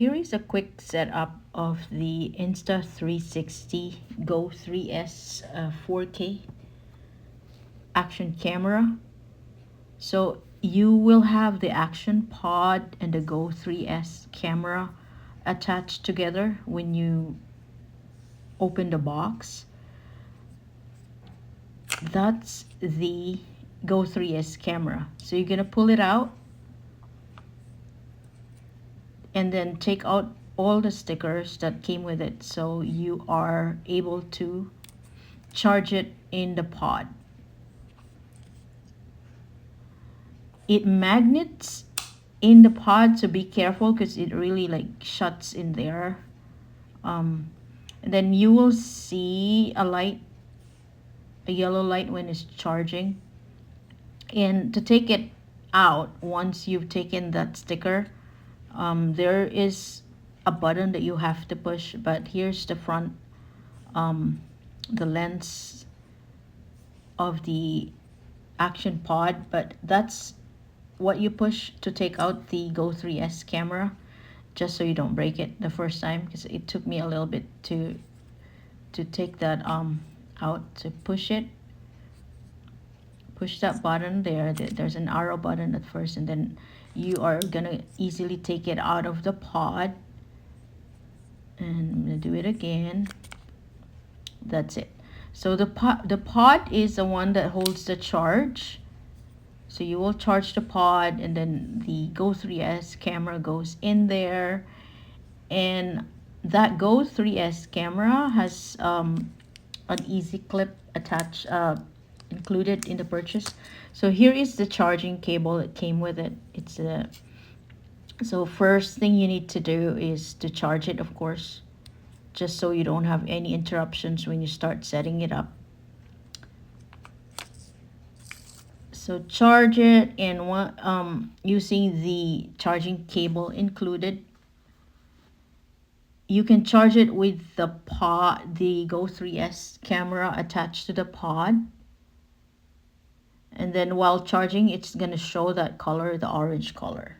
Here is a quick setup of the Insta360 GO 3S 4K action camera. So you will have the action pod and the GO 3S camera attached together when you open the box. That's the GO 3S camera. So you're gonna pull it out and then take out all the stickers that came with it, so you are able to charge it in the pod. It magnets in the pod, so be careful because it really like shuts in there. And then you will see a light, a yellow light when it's charging. And to take it out, once you've taken that sticker, there is a button that you have to push, but here's the front, the lens of the action pod, but that's what you push to take out the GO 3S camera, just so you don't break it the first time, because it took me a little bit to take that out. To push that button there. There's an arrow button at first, and then you are gonna easily take it out of the pod. And I'm gonna do it again. That's it. So the pod is the one that holds the charge. So you will charge the pod, and then the GO 3S camera goes in there. And that GO 3S camera has an easy clip attached, included in the purchase. So here is the charging cable that came with it. It's a So first thing you need to do is to charge it, of course, just so you don't have any interruptions when you start setting it up. So charge it, and using the charging cable included. You can charge it with the pod, the GO 3S camera attached to the pod. And then while charging, it's gonna show that color, the orange color.